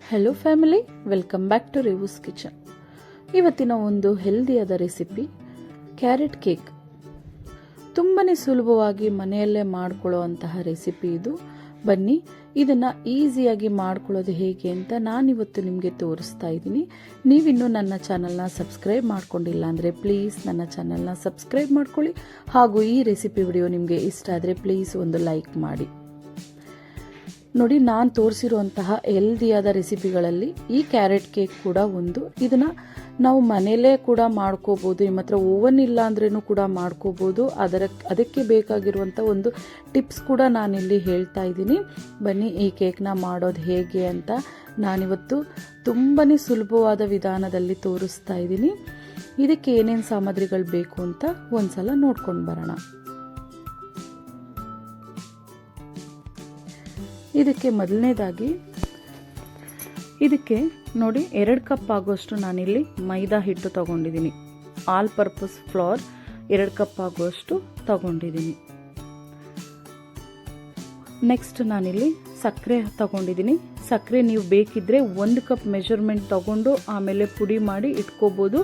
Hello family, welcome back to reviews kitchen. ಇವತ್ತಿನ ಒಂದು ಹೆಲ್ದಿಯಾದ recipe carrot cake. ತುಂಬಾನೇ ಸುಲಭವಾಗಿ ಮನೆಯಲ್ಲೇ ಮಾಡ್ಕೊಳ್ಳುವಂತಹ ರೆಸಿಪಿ ಇದು. ಬನ್ನಿ ಇದನ್ನ ಈಸಿಯಾಗಿ ಮಾಡ್ಕೊಳ್ಳೋದು ಹೇಗೆ ಅಂತ ನಾನಿವತ್ತು ನಿಮಗೆ ತೋರಿಸ್ತಾ ಇದ್ದೀನಿ. ನೀವಿನ್ನೂ ನನ್ನ ಚಾನಲ್ನ ಸಬ್ಸ್ಕ್ರೈಬ್ ಮಾಡ್ಕೊಂಡಿಲ್ಲ ಅಂದರೆ ಪ್ಲೀಸ್ ನನ್ನ ಚಾನಲ್ನ ಸಬ್ಸ್ಕ್ರೈಬ್ ಮಾಡ್ಕೊಳ್ಳಿ. ಹಾಗೂ ಈ ರೆಸಿಪಿ ವಿಡಿಯೋ ನಿಮಗೆ ಇಷ್ಟ ಆದರೆ ಪ್ಲೀಸ್ ಒಂದು ಲೈಕ್ ಮಾಡಿ. ನೋಡಿ, ನಾನು ತೋರಿಸಿರುವಂತಹ ಹೆಲ್ದಿಯಾದ ರೆಸಿಪಿಗಳಲ್ಲಿ ಈ ಕ್ಯಾರೆಟ್ ಕೇಕ್ ಕೂಡ ಒಂದು. ಇದನ್ನ ನಾವು ಮನೆಯಲ್ಲೇ ಕೂಡ ಮಾಡ್ಕೋಬಹುದು. ನಿಮ್ಮ ಹತ್ರ ಓವನ್ ಇಲ್ಲ ಅಂದ್ರೂ ಕೂಡ ಮಾಡ್ಕೋಬಹುದು. ಅದಕ್ಕೆ ಬೇಕಾಗಿರುವಂಥ ಒಂದು ಟಿಪ್ಸ್ ಕೂಡ ನಾನಿಲ್ಲಿ ಹೇಳ್ತಾ ಇದ್ದೀನಿ. ಬನ್ನಿ ಈ ಕೇಕ್ನ ಮಾಡೋದು ಹೇಗೆ ಅಂತ ನಾನಿವತ್ತು ತುಂಬಾನೇ ಸುಲಭವಾದ ವಿಧಾನದಲ್ಲಿ ತೋರಿಸ್ತಾ ಇದ್ದೀನಿ. ಇದಕ್ಕೆ ಏನೇನು ಸಾಮಗ್ರಿಗಳು ಬೇಕು ಅಂತ ಒಂದ್ಸಲ ನೋಡ್ಕೊಂಡು ಬರೋಣ. ಇದಕ್ಕೆ ಮೊದಲನೇದಾಗಿ ಇದಕ್ಕೆ ನೋಡಿ 2 ಕಪ್ ಆಗುವಷ್ಟು ನಾನಿಲ್ಲಿ ಮೈದಾ ಹಿಟ್ಟು ತಗೊಂಡಿದ್ದೀನಿ. ಆಲ್ ಪರ್ಪಸ್ ಫ್ಲೋರ್ 2 ಕಪ್ ಆಗುವಷ್ಟು ತಗೊಂಡಿದ್ದೀನಿ. ನೆಕ್ಸ್ಟ್ ನಾನಿಲ್ಲಿ ಸಕ್ಕರೆ ತಗೊಂಡಿದ್ದೀನಿ. ಸಕ್ಕರೆ ನೀವು ಬೇಕಿದ್ರೆ 1 ಕಪ್ ಮೆಜರ್ಮೆಂಟ್ ತಗೊಂಡು ಆಮೇಲೆ ಪುಡಿ ಮಾಡಿ ಇಟ್ಕೋಬಹುದು.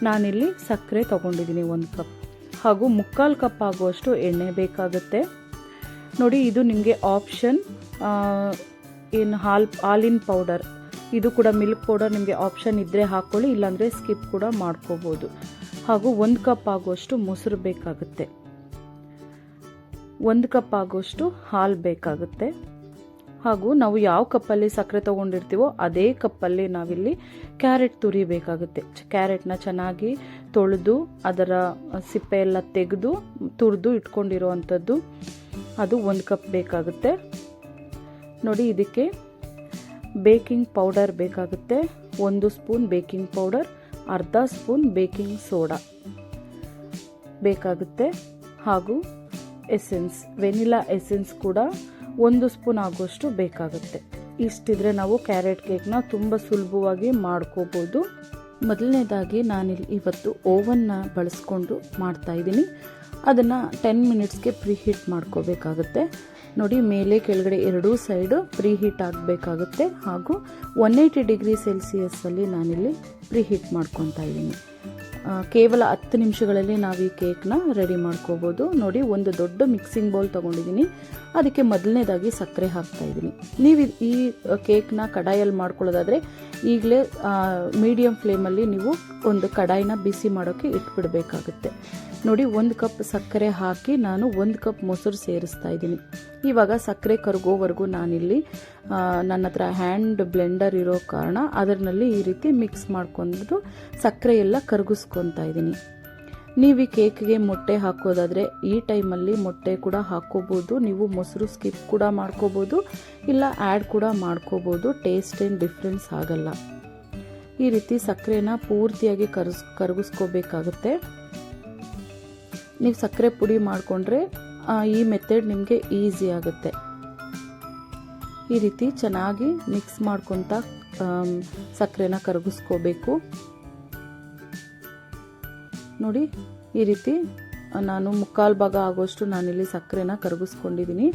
ನಾನಿಲ್ಲಿ ಸಕ್ಕರೆ ತಗೊಂಡಿದ್ದೀನಿ 1 ಕಪ್. ಹಾಗೂ 3/4 ಕಪ್ ಆಗುವಷ್ಟು ಎಣ್ಣೆ ಬೇಕಾಗುತ್ತೆ. ನೋಡಿ, ಇದು ನಿಮಗೆ ಆಪ್ಷನ್. ಹಾಲಿನ ಪೌಡರ್, ಇದು ಕೂಡ ಮಿಲ್ಕ್ ಪೌಡರ್ ನಿಮಗೆ ಆಪ್ಷನ್ ಇದ್ದರೆ ಹಾಕ್ಕೊಳ್ಳಿ, ಇಲ್ಲಾಂದರೆ ಸ್ಕಿಪ್ ಕೂಡ ಮಾಡ್ಕೋಬೋದು. ಹಾಗೂ 1 ಕಪ್ ಆಗುವಷ್ಟು ಮೊಸರು ಬೇಕಾಗುತ್ತೆ. 1 ಕಪ್ ಆಗುವಷ್ಟು ಹಾಲು ಬೇಕಾಗುತ್ತೆ. ಹಾಗೂ ನಾವು ಯಾವ ಕಪ್ಪಲ್ಲಿ ಸಕ್ಕರೆ ತೊಗೊಂಡಿರ್ತೀವೋ ಅದೇ ಕಪ್ಪಲ್ಲಿ ನಾವಿಲ್ಲಿ ಕ್ಯಾರೆಟ್ ತುರಿ ಬೇಕಾಗುತ್ತೆ. ಕ್ಯಾರೆಟ್ನ ಚೆನ್ನಾಗಿ ತೊಳೆದು ಅದರ ಸಿಪ್ಪೆ ಎಲ್ಲ ತೆಗೆದು ತುರಿದು ಇಟ್ಕೊಂಡಿರೋ ಅಂಥದ್ದು, ಅದು 1 ಕಪ್ ಬೇಕಾಗುತ್ತೆ. ನೋಡಿ, ಇದಕ್ಕೆ ಬೇಕಿಂಗ್ ಪೌಡರ್ ಬೇಕಾಗುತ್ತೆ. 1 ಸ್ಪೂನ್ ಬೇಕಿಂಗ್ ಪೌಡರ್, ಅರ್ಧ ಸ್ಪೂನ್ ಬೇಕಿಂಗ್ ಸೋಡಾ ಬೇಕಾಗುತ್ತೆ. ಹಾಗೂ ಎಸೆನ್ಸ್, ವೆನಿಲಾ ಎಸೆನ್ಸ್ ಕೂಡ 1 ಸ್ಪೂನ್ ಆಗುವಷ್ಟು ಬೇಕಾಗುತ್ತೆ. ಇಷ್ಟಿದ್ರೆ ನಾವು ಕ್ಯಾರೆಟ್ ಕೇಕ್ನ ತುಂಬ ಸುಲಭವಾಗಿ ಮಾಡ್ಕೋಬೋದು. ಮೊದಲನೇದಾಗಿ ನಾನಿಲ್ಲಿ ಇವತ್ತು ಓವನ್ನ ಬಳಸ್ಕೊಂಡು ಮಾಡ್ತಾ ಇದ್ದೀನಿ. ಅದನ್ನು 10 ಮಿನಿಟ್ಸ್ಗೆ ಪ್ರೀ ಹೀಟ್ ಮಾಡ್ಕೋಬೇಕಾಗುತ್ತೆ. ನೋಡಿ, ಮೇಲೆ ಕೆಳಗಡೆ ಎರಡೂ ಸೈಡು ಪ್ರೀ ಹೀಟ್ ಆಗಬೇಕಾಗುತ್ತೆ. ಹಾಗೂ 180 ಡಿಗ್ರಿ ಸೆಲ್ಸಿಯಸ್ಸಲ್ಲಿ ನಾನಿಲ್ಲಿ ಪ್ರೀ ಹೀಟ್ ಮಾಡ್ಕೊತಾ ಇದ್ದೀನಿ. ಕೇವಲ 10 ನಿಮಿಷಗಳಲ್ಲಿ ನಾವು ಈ ಕೇಕ್ನ ರೆಡಿ ಮಾಡ್ಕೋಬೋದು. ನೋಡಿ, ಒಂದು ದೊಡ್ಡ ಮಿಕ್ಸಿಂಗ್ ಬೌಲ್ ತೊಗೊಂಡಿದ್ದೀನಿ. ಅದಕ್ಕೆ ಮೊದಲನೇದಾಗಿ ಸಕ್ಕರೆ ಹಾಕ್ತಾ ಇದ್ದೀನಿ. ನೀವು ಈ ಕೇಕ್ನ ಕಡಾಯಲ್ಲಿ ಮಾಡ್ಕೊಳ್ಳೋದಾದರೆ ಈಗಲೇ ಮೀಡಿಯಮ್ ಫ್ಲೇಮಲ್ಲಿ ನೀವು ಒಂದು ಕಡಾಯಿನ ಬಿಸಿ ಮಾಡೋಕ್ಕೆ ಇಟ್ಬಿಡಬೇಕಾಗುತ್ತೆ. ನೋಡಿ, 1 ಕಪ್ ಸಕ್ಕರೆ ಹಾಕಿ ನಾನು 1 ಕಪ್ ಮೊಸರು ಸೇರಿಸ್ತಾ ಇದ್ದೀನಿ. ಇವಾಗ ಸಕ್ಕರೆ ಕರಗೋವರೆಗೂ ನಾನಿಲ್ಲಿ ನನ್ನ ಹತ್ರ ಹ್ಯಾಂಡ್ ಬ್ಲೆಂಡರ್ ಇರೋ ಕಾರಣ ಅದರಲ್ಲಿ ಈ ರೀತಿ ಮಿಕ್ಸ್ ಮಾಡ್ಕೊಂಡು ಸಕ್ಕರೆ ಎಲ್ಲ ಕರಗಿಸ್ಕೊತಾ ಇದ್ದೀನಿ. ನೀವು ಈ ಕೇಕ್ಗೆ ಮೊಟ್ಟೆ ಹಾಕೋದಾದರೆ ಈ ಟೈಮಲ್ಲಿ ಮೊಟ್ಟೆ ಕೂಡ ಹಾಕೋಬೋದು. ನೀವು ಮೊಸರು ಸ್ಕಿಪ್ ಕೂಡ ಮಾಡ್ಕೋಬೋದು, ಇಲ್ಲ ಆ್ಯಡ್ ಕೂಡ ಮಾಡ್ಕೋಬೋದು. ಟೇಸ್ಟ್ ಏನು ಡಿಫ್ರೆನ್ಸ್ ಆಗಲ್ಲ. ಈ ರೀತಿ ಸಕ್ಕರೆನ ಪೂರ್ತಿಯಾಗಿ ಕರಗಿಸ್ಕೋಬೇಕಾಗುತ್ತೆ. ನೀವು ಸಕ್ಕರೆ ಪುಡಿ ಮಾಡಿಕೊಂಡ್ರೆ ಈ ಮೆಥಡ್ ನಿಮಗೆ ಈಸಿ ಆಗುತ್ತೆ. ಈ ರೀತಿ ಚೆನ್ನಾಗಿ ಮಿಕ್ಸ್ ಮಾಡ್ಕೊತ ಸಕ್ಕರೆನ ಕರಗಿಸ್ಕೋಬೇಕು. ನೋಡಿ, ಈ ರೀತಿ ನಾನು 3/4 ಭಾಗ ಆಗೋಷ್ಟು ನಾನಿಲ್ಲಿ ಸಕ್ಕರೆನ ಕರಗಿಸ್ಕೊಂಡಿದ್ದೀನಿ.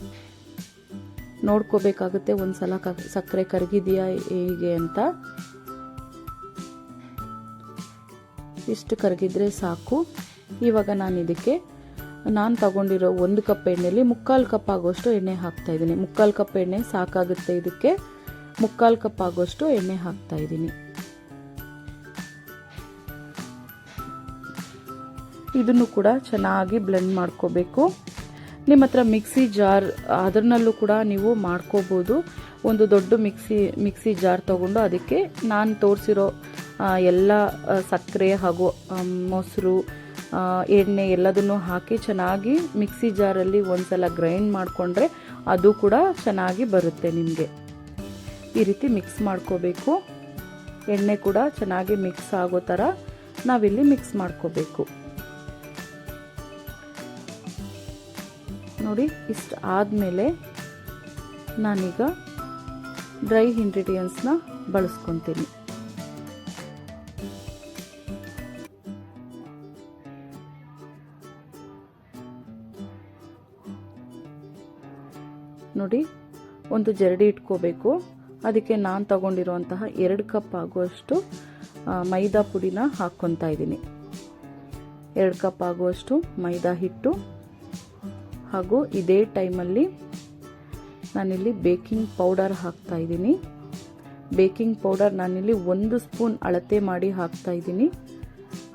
ನೋಡ್ಕೋಬೇಕಾಗುತ್ತೆ ಒಂದ್ಸಲ ಸಕ್ಕರೆ ಕರಗಿದೆಯಾ ಹೇಗೆ ಅಂತ. ಇಷ್ಟು ಕರಗಿದ್ರೆ ಸಾಕು. ಇವಾಗ ನಾನು ತಗೊಂಡಿರೋ 1 ಕಪ್ ಎಣ್ಣೆಯಲ್ಲಿ 3/4 ಕಪ್ ಆಗೋಷ್ಟು ಎಣ್ಣೆ ಹಾಕ್ತಾ ಇದ್ದೀನಿ. 3/4 ಕಪ್ ಎಣ್ಣೆ ಸಾಕಾಗುತ್ತೆ. ಇದಕ್ಕೆ 3/4 ಕಪ್ ಆಗೋಷ್ಟು ಎಣ್ಣೆ ಹಾಕ್ತಾ ಇದ್ದೀನಿ. ಇದನ್ನು ಕೂಡ ಚೆನ್ನಾಗಿ ಬ್ಲೆಂಡ್ ಮಾಡ್ಕೋಬೇಕು. ನಿಮ್ಮ ಹತ್ರ ಮಿಕ್ಸಿ ಜಾರ್ ಅದರಲ್ಲೂ ಕೂಡ ನೀವು ಮಾಡ್ಕೋಬೋದು. ಒಂದು ದೊಡ್ಡ ಮಿಕ್ಸಿ ಜಾರ್ ತಗೊಂಡು ಅದಕ್ಕೆ ನಾನು ತೋರಿಸಿರೋ ಎಲ್ಲ ಸಕ್ಕರೆ ಹಾಗೂ ಮೊಸರು, ಎಣ್ಣೆ ಎಲ್ಲದನ್ನು ಹಾಕಿ ಚೆನ್ನಾಗಿ ಮಿಕ್ಸಿ ಜಾರಲ್ಲಿ ಒಂದ್ಸಲ ಗ್ರೈಂಡ್ ಮಾಡಿಕೊಂಡ್ರೆ ಅದು ಕೂಡ ಚೆನ್ನಾಗಿ ಬರುತ್ತೆ ನಿಮಗೆ. ಈ ರೀತಿ ಮಿಕ್ಸ್ ಮಾಡ್ಕೋಬೇಕು. ಎಣ್ಣೆ ಕೂಡ ಚೆನ್ನಾಗಿ ಮಿಕ್ಸ್ ಆಗೋ ಥರ ನಾವಿಲ್ಲಿ ಮಿಕ್ಸ್ ಮಾಡ್ಕೋಬೇಕು. ನೋಡಿ, ಇಷ್ಟು ಆದಮೇಲೆ ನಾನೀಗ ಡ್ರೈ ಇಂಗ್ರೀಡಿಯೆಂಟ್ಸ್ನ ಬಳಸ್ಕೊತೀನಿ. ನೋಡಿ, ಒಂದು ಜರಡಿ ಇಟ್ಕೋಬೇಕು. ಅದಕ್ಕೆ ನಾನು ತಗೊಂಡಿರುವಂತಹ 2 ಕಪ್ ಆಗುವಷ್ಟು ಮೈದಾ ಪುಡಿನ ಹಾಕ್ಕೊತಾ ಇದ್ದೀನಿ. 2 ಕಪ್ ಆಗುವಷ್ಟು ಮೈದಾ ಹಿಟ್ಟು, ಹಾಗೂ ಇದೇ ಟೈಮಲ್ಲಿ ನಾನಿಲ್ಲಿ ಬೇಕಿಂಗ್ ಪೌಡರ್ ಹಾಕ್ತಾ ಇದ್ದೀನಿ. ಬೇಕಿಂಗ್ ಪೌಡರ್ ನಾನಿಲ್ಲಿ 1 ಸ್ಪೂನ್ ಅಳತೆ ಮಾಡಿ ಹಾಕ್ತಾ ಇದ್ದೀನಿ,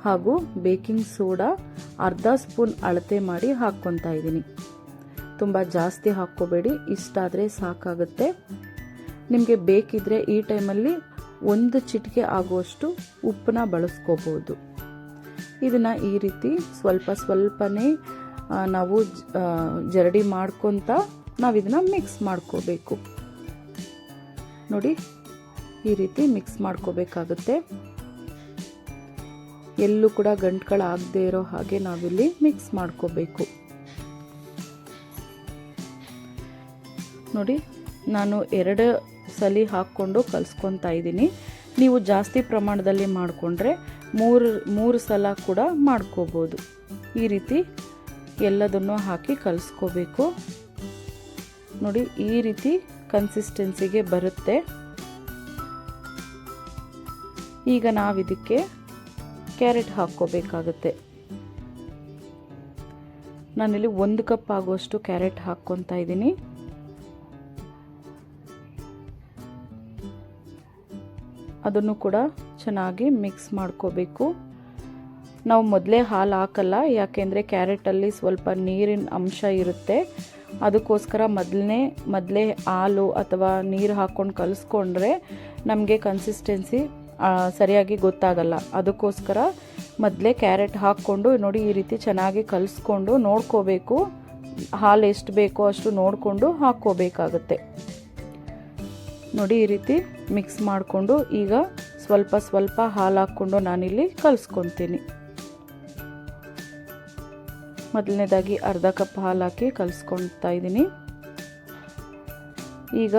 ಹಾಗೂ ಬೇಕಿಂಗ್ ಸೋಡಾ ಅರ್ಧ ಸ್ಪೂನ್ ಅಳತೆ ಮಾಡಿ ಹಾಕ್ಕೊತಾ ಇದ್ದೀನಿ. ತುಂಬ ಜಾಸ್ತಿ ಹಾಕ್ಕೋಬೇಡಿ, ಇಷ್ಟಾದರೆ ಸಾಕಾಗುತ್ತೆ. ನಿಮಗೆ ಬೇಕಿದ್ರೆ ಈ ಟೈಮಲ್ಲಿ 1 ಚಿಟಿಕೆ ಆಗುವಷ್ಟು ಉಪ್ಪನ್ನ ಬಳಸ್ಕೋಬಹುದು. ಇದನ್ನು ಈ ರೀತಿ ಸ್ವಲ್ಪನೇ ನಾವು ಜರಡಿ ಮಾಡ್ಕೊತ ನಾವು ಇದನ್ನು ಮಿಕ್ಸ್ ಮಾಡ್ಕೋಬೇಕು. ನೋಡಿ, ಈ ರೀತಿ ಮಿಕ್ಸ್ ಮಾಡ್ಕೋಬೇಕಾಗುತ್ತೆ. ಎಲ್ಲೂ ಕೂಡ ಗಂಟುಗಳಾಗದೇ ಇರೋ ಹಾಗೆ ನಾವಿಲ್ಲಿ ಮಿಕ್ಸ್ ಮಾಡ್ಕೋಬೇಕು. ನೋಡಿ, ನಾನು 2 ಸಲ ಹಾಕ್ಕೊಂಡು ಕಲಿಸ್ಕೊತಾ ಇದ್ದೀನಿ. ನೀವು ಜಾಸ್ತಿ ಪ್ರಮಾಣದಲ್ಲಿ ಮಾಡಿಕೊಂಡ್ರೆ 3 ಸಲ ಕೂಡ ಮಾಡ್ಕೋಬೋದು. ಈ ರೀತಿ ಎಲ್ಲದನ್ನು ಹಾಕಿ ಕಲಿಸ್ಕೋಬೇಕು. ನೋಡಿ, ಈ ರೀತಿ ಕನ್ಸಿಸ್ಟೆನ್ಸಿಗೆ ಬರುತ್ತೆ. ಈಗ ನಾವಿದಕ್ಕೆ ಕ್ಯಾರೆಟ್ ಹಾಕ್ಕೋಬೇಕಾಗುತ್ತೆ. ನಾನಿಲ್ಲಿ 1 ಕಪ್ ಆಗುವಷ್ಟು ಕ್ಯಾರೆಟ್ ಹಾಕ್ಕೊತಾ ಇದ್ದೀನಿ. ಅದನ್ನು ಕೂಡ ಚೆನ್ನಾಗಿ ಮಿಕ್ಸ್ ಮಾಡ್ಕೋಬೇಕು. ನಾವು ಮೊದಲೇ ಹಾಲು ಹಾಕಲ್ಲ, ಯಾಕೆಂದರೆ ಕ್ಯಾರೆಟಲ್ಲಿ ಸ್ವಲ್ಪ ನೀರಿನ ಅಂಶ ಇರುತ್ತೆ. ಅದಕ್ಕೋಸ್ಕರ ಮೊದಲೇ ಹಾಲು ಅಥವಾ ನೀರು ಹಾಕ್ಕೊಂಡು ಕಲಿಸ್ಕೊಂಡ್ರೆ ನಮಗೆ ಕನ್ಸಿಸ್ಟೆನ್ಸಿ ಸರಿಯಾಗಿ ಗೊತ್ತಾಗಲ್ಲ. ಅದಕ್ಕೋಸ್ಕರ ಮೊದಲೇ ಕ್ಯಾರೆಟ್ ಹಾಕ್ಕೊಂಡು ನೋಡಿ ಈ ರೀತಿ ಚೆನ್ನಾಗಿ ಕಲಿಸ್ಕೊಂಡು ನೋಡ್ಕೋಬೇಕು. ಹಾಲು ಎಷ್ಟು ಬೇಕೋ ಅಷ್ಟು ನೋಡಿಕೊಂಡು ಹಾಕ್ಕೋಬೇಕಾಗುತ್ತೆ. ನೋಡಿ, ಈ ರೀತಿ ಮಿಕ್ಸ್ ಮಾಡಿಕೊಂಡು ಈಗ ಸ್ವಲ್ಪ ಹಾಲು ಹಾಕ್ಕೊಂಡು ನಾನಿಲ್ಲಿ ಕಲಿಸ್ಕೊತೀನಿ. ಮೊದಲನೇದಾಗಿ ಅರ್ಧ ಕಪ್ ಹಾಲು ಹಾಕಿ ಕಲಿಸ್ಕೊಳ್ತಾ ಇದ್ದೀನಿ. ಈಗ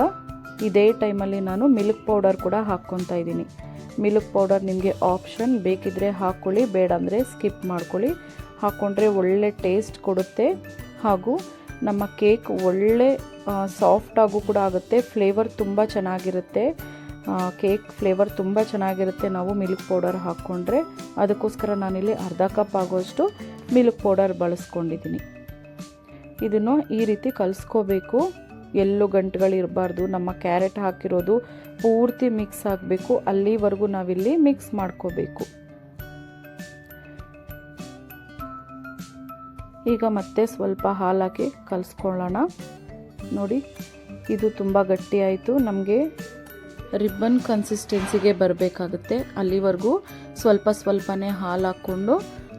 ಇದೇ ಟೈಮಲ್ಲಿ ನಾನು ಮಿಲ್ಕ್ ಪೌಡರ್ ಕೂಡ ಹಾಕ್ಕೊತಾ ಇದ್ದೀನಿ. ಮಿಲ್ಕ್ ಪೌಡರ್ ನಿಮಗೆ ಆಪ್ಷನ್, ಬೇಕಿದ್ರೆ ಹಾಕ್ಕೊಳ್ಳಿ, ಬೇಡ ಅಂದರೆ ಸ್ಕಿಪ್ ಮಾಡ್ಕೊಳ್ಳಿ. ಹಾಕ್ಕೊಂಡ್ರೆ ಒಳ್ಳೆ ಟೇಸ್ಟ್ ಕೊಡುತ್ತೆ, ಹಾಗೂ ನಮ್ಮ ಕೇಕ್ ಒಳ್ಳೆ ಸಾಫ್ಟಾಗೂ ಕೂಡ ಆಗುತ್ತೆ. ಫ್ಲೇವರ್ ತುಂಬ ಚೆನ್ನಾಗಿರುತ್ತೆ, ಕೇಕ್ ಫ್ಲೇವರ್ ತುಂಬ ಚೆನ್ನಾಗಿರುತ್ತೆ ನಾವು ಮಿಲ್ಕ್ ಪೌಡರ್ ಹಾಕ್ಕೊಂಡ್ರೆ. ಅದಕ್ಕೋಸ್ಕರ ನಾನಿಲ್ಲಿ ಅರ್ಧ ಕಪ್ ಆಗುವಷ್ಟು ಮಿಲ್ಕ್ ಪೌಡರ್ ಬಳಸ್ಕೊಂಡಿದ್ದೀನಿ. ಇದನ್ನು ಈ ರೀತಿ ಕಲಿಸ್ಕೋಬೇಕು. ಎಲ್ಲೂ ಗಂಟುಗಳಿರಬಾರ್ದು. ನಮ್ಮ ಕ್ಯಾರೆಟ್ ಹಾಕಿರೋದು ಪೂರ್ತಿ ಮಿಕ್ಸ್ ಆಗಬೇಕು, ಅಲ್ಲಿವರೆಗೂ ನಾವಿಲ್ಲಿ ಮಿಕ್ಸ್ ಮಾಡ್ಕೋಬೇಕು. ಈಗ ಮತ್ತೆ ಸ್ವಲ್ಪ ಹಾಲು ಹಾಕಿ ಕಲಿಸ್ಕೊಳ್ಳೋಣ. ನೋಡಿ, ಇದು ತುಂಬ ಗಟ್ಟಿ ಆಯಿತು. ನಮಗೆ ರಿಬ್ಬನ್ ಕನ್ಸಿಸ್ಟೆನ್ಸಿಗೆ ಬರಬೇಕಾಗುತ್ತೆ. ಅಲ್ಲಿವರೆಗೂ ಸ್ವಲ್ಪನೇ ಹಾಲು ಹಾಕ್ಕೊಂಡು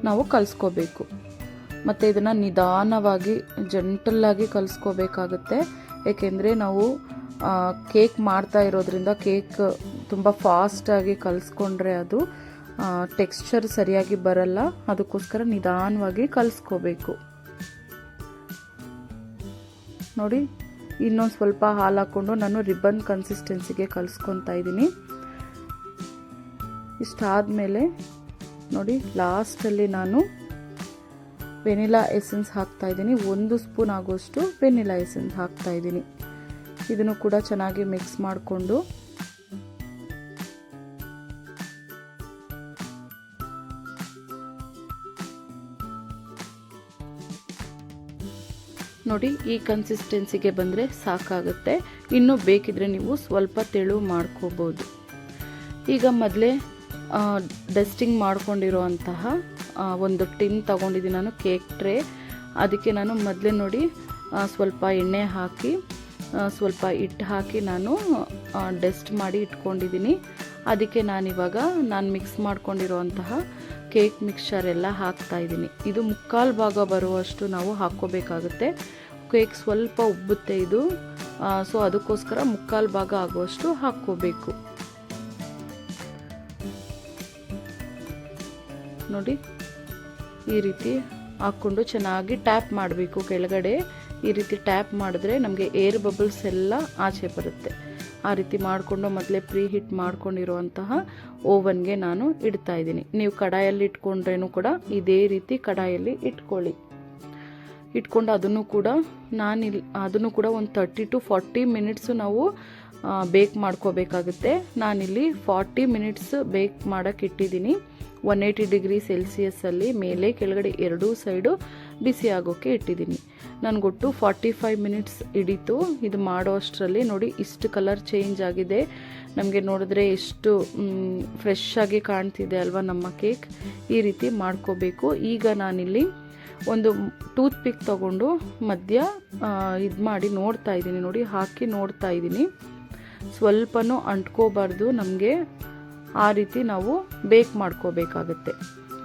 ನಾವು ಕಲಿಸ್ಕೋಬೇಕು. ಮತ್ತು ಇದನ್ನು ನಿಧಾನವಾಗಿ ಜಂಟಲ್ಲಾಗಿ ಕಲಿಸ್ಕೋಬೇಕಾಗುತ್ತೆ. ಏಕೆಂದರೆ ನಾವು ಕೇಕ್ ಮಾಡ್ತಾ ಇರೋದ್ರಿಂದ ಕೇಕ್ ತುಂಬ ಫಾಸ್ಟಾಗಿ ಕಲಿಸ್ಕೊಂಡ್ರೆ ಅದು ಟೆಕ್ಸ್ಚರ್ ಸರಿಯಾಗಿ ಬರಲ್ಲ. ಅದಕ್ಕೋಸ್ಕರ ನಿಧಾನವಾಗಿ ಕಲಿಸ್ಕೋಬೇಕು. ನೋಡಿ, ಇನ್ನೊಂದು ಸ್ವಲ್ಪ ಹಾಲು ಹಾಕ್ಕೊಂಡು ನಾನು ರಿಬ್ಬನ್ ಕನ್ಸಿಸ್ಟೆನ್ಸಿಗೆ ಕಲಿಸ್ಕೊತಾ ಇದ್ದೀನಿ. ಇಷ್ಟಾದಮೇಲೆ ನೋಡಿ, ಲಾಸ್ಟಲ್ಲಿ ನಾನು ವೆನಿಲಾ ಎಸೆನ್ಸ್ ಹಾಕ್ತಾ ಇದ್ದೀನಿ. 1 ಸ್ಪೂನ್ ಆಗುವಷ್ಟು ವೆನಿಲಾ ಎಸೆನ್ಸ್ ಹಾಕ್ತಾ ಇದ್ದೀನಿ. ಇದನ್ನು ಕೂಡ ಚೆನ್ನಾಗಿ ಮಿಕ್ಸ್ ಮಾಡಿಕೊಂಡು ನೋಡಿ, ಈ ಕನ್ಸಿಸ್ಟೆನ್ಸಿಗೆ ಬಂದರೆ ಸಾಕಾಗುತ್ತೆ. ಇನ್ನೂ ಬೇಕಿದ್ರೆ ನೀವು ಸ್ವಲ್ಪ ತೆಳು ಮಾಡ್ಕೋಬೋದು. ಈಗ ಮೊದಲೇ ಡಸ್ಟಿಂಗ್ ಮಾಡ್ಕೊಂಡಿರೋಂತಹ ಒಂದು ಟಿನ್ ತಗೊಂಡಿದ್ದೀನಿ ನಾನು, ಕೇಕ್ ಟ್ರೇ. ಅದಕ್ಕೆ ನಾನು ಮೊದಲೇ ನೋಡಿ ಸ್ವಲ್ಪ ಎಣ್ಣೆ ಹಾಕಿ ಸ್ವಲ್ಪ ಹಿಟ್ಟು ಹಾಕಿ ನಾನು ಡಸ್ಟ್ ಮಾಡಿ ಇಟ್ಕೊಂಡಿದ್ದೀನಿ. ಅದಕ್ಕೆ ನಾನಿವಾಗ ಮಿಕ್ಸ್ ಮಾಡ್ಕೊಂಡಿರೋಂತಹ ಕೇಕ್ ಮಿಕ್ಸ್ಚರ್ ಎಲ್ಲ ಹಾಕ್ತಾ ಇದ್ದೀನಿ. ಇದು 3/4 ಭಾಗ ಬರುವಷ್ಟು ನಾವು ಹಾಕ್ಕೋಬೇಕಾಗುತ್ತೆ. ಕೇಕ್ ಸ್ವಲ್ಪ ಉಬ್ಬುತ್ತೆ ಇದು, ಸೊ ಅದಕ್ಕೋಸ್ಕರ 3/4 ಭಾಗ ಆಗುವಷ್ಟು ಹಾಕ್ಕೋಬೇಕು. ನೋಡಿ, ಈ ರೀತಿ ಹಾಕ್ಕೊಂಡು ಚೆನ್ನಾಗಿ ಟ್ಯಾಪ್ ಮಾಡಬೇಕು ಕೆಳಗಡೆ. ಈ ರೀತಿ ಟ್ಯಾಪ್ ಮಾಡಿದ್ರೆ ನಮಗೆ ಏರ್ ಬಬಲ್ಸ್ ಎಲ್ಲ ಆಚೆ ಬರುತ್ತೆ. ಆ ರೀತಿ ಮಾಡಿಕೊಂಡು ಮೊದಲೇ ಪ್ರೀ ಹೀಟ್ ಮಾಡ್ಕೊಂಡಿರುವಂತಹ ಓವನ್ಗೆ ನಾನು ಇಡ್ತಾ ಇದ್ದೀನಿ. ನೀವು ಕಡಾಯಲ್ಲಿ ಇಟ್ಕೊಂಡ್ರೇನು ಕೂಡ ಇದೇ ರೀತಿ ಕಡಾಯಲ್ಲಿ ಇಟ್ಕೊಂಡು ಅದನ್ನು ಕೂಡ ಒಂದು 30 to 40 ಮಿನಿಟ್ಸು ನಾವು ಬೇಕ್ ಮಾಡ್ಕೋಬೇಕಾಗುತ್ತೆ. ನಾನಿಲ್ಲಿ 40 ಮಿನಿಟ್ಸ್ ಬೇಕ್ ಮಾಡೋಕ್ಕೆ ಇಟ್ಟಿದ್ದೀನಿ. 180 ಡಿಗ್ರಿ ಸೆಲ್ಸಿಯಸ್ಸಲ್ಲಿ ಮೇಲೆ ಕೆಳಗಡೆ ಎರಡೂ ಸೈಡು ಬಿಸಿ ಆಗೋಕ್ಕೆ ಇಟ್ಟಿದ್ದೀನಿ. ನನಗೊಟ್ಟು 45 ಮಿನಿಟ್ಸ್ ಹಿಡಿತು ಇದು ಮಾಡೋ ಅಷ್ಟರಲ್ಲಿ. ನೋಡಿ ಇಷ್ಟು ಕಲರ್ ಚೇಂಜ್ ಆಗಿದೆ. ನಮಗೆ ನೋಡಿದ್ರೆ ಎಷ್ಟು ಫ್ರೆಶ್ ಆಗಿ ಕಾಣ್ತಿದೆ ಅಲ್ವಾ ನಮ್ಮ ಕೇಕ್. ಈ ರೀತಿ ಮಾಡ್ಕೋಬೇಕು. ಈಗ ನಾನಿಲ್ಲಿ ಒಂದು ಟೂತ್ ಪಿಕ್ ತಗೊಂಡು ಮಧ್ಯ ಇದು ಮಾಡಿ ನೋಡ್ತಾ ಇದ್ದೀನಿ. ನೋಡಿ ಹಾಕಿ ನೋಡ್ತಾ ಇದ್ದೀನಿ. ಸ್ವಲ್ಪನೂ ಅಂಟ್ಕೋಬಾರ್ದು ನಮಗೆ. ಆ ರೀತಿ ನಾವು ಬೇಕ್ ಮಾಡ್ಕೋಬೇಕಾಗುತ್ತೆ.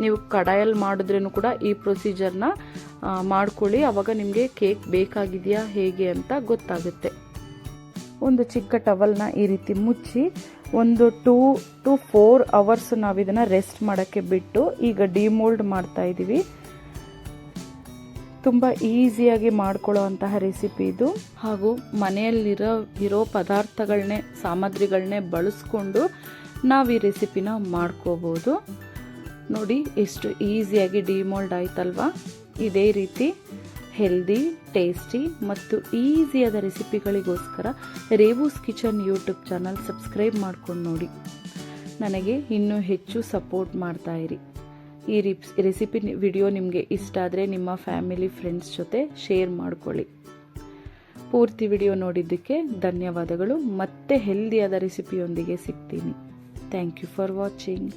ನೀವು ಕಡಾಯಲ್ಲಿ ಮಾಡಿದ್ರೂ ಕೂಡ ಈ ಪ್ರೊಸೀಜರ್ನ ಮಾಡ್ಕೊಳ್ಳಿ. ಆವಾಗ ನಿಮಗೆ ಕೇಕ್ ಬೇಕಾಗಿದೆಯಾ ಹೇಗೆ ಅಂತ ಗೊತ್ತಾಗುತ್ತೆ. ಒಂದು ಚಿಕ್ಕ ಟವಲ್ನ ಈ ರೀತಿ ಮುಚ್ಚಿ ಒಂದು 2 to 4 ಅವರ್ಸ್ ನಾವು ಇದನ್ನು ರೆಸ್ಟ್ ಮಾಡೋಕ್ಕೆ ಬಿಟ್ಟು ಈಗ ಡಿಮೋಲ್ಡ್ ಮಾಡ್ತಾ ಇದ್ದೀವಿ. ತುಂಬ ಈಸಿಯಾಗಿ ಮಾಡ್ಕೊಳ್ಳೋ ಅಂತಹ ರೆಸಿಪಿ ಇದು. ಹಾಗೂ ಮನೆಯಲ್ಲಿರೋ ಪದಾರ್ಥಗಳನ್ನೇ ಸಾಮಗ್ರಿಗಳನ್ನೇ ಬಳಸ್ಕೊಂಡು ನಾವು ಈ ರೆಸಿಪಿನ ಮಾಡ್ಕೋಬೋದು. ನೋಡಿ ಎಷ್ಟು ಈಸಿಯಾಗಿ ಡಿಮೋಲ್ಡ್ ಆಯ್ತಲ್ವಾ. ಇದೇ ರೀತಿ ಹೆಲ್ದಿ, ಟೇಸ್ಟಿ ಮತ್ತು ಈಸಿಯಾದ ರೆಸಿಪಿಗಳಿಗೋಸ್ಕರ ರೇವೂಸ್ ಕಿಚನ್ ಯೂಟ್ಯೂಬ್ ಚಾನಲ್ ಸಬ್ಸ್ಕ್ರೈಬ್ ಮಾಡ್ಕೊಂಡು ನೋಡಿ. ನನಗೆ ಇನ್ನೂ ಹೆಚ್ಚು ಸಪೋರ್ಟ್ ಮಾಡ್ತಾಯಿರಿ. ಈ ರೆಸಿಪಿ ವಿಡಿಯೋ ನಿಮಗೆ ಇಷ್ಟ ಆದರೆ ನಿಮ್ಮ ಫ್ಯಾಮಿಲಿ ಫ್ರೆಂಡ್ಸ್ ಜೊತೆ ಶೇರ್ ಮಾಡ್ಕೊಳ್ಳಿ. ಪೂರ್ತಿ ವಿಡಿಯೋ ನೋಡಿದ್ದಕ್ಕೆ ಧನ್ಯವಾದಗಳು. ಮತ್ತೆ ಹೆಲ್ದಿಯಾದ ರೆಸಿಪಿಯೊಂದಿಗೆ ಸಿಗ್ತೀನಿ. Thank you for watching.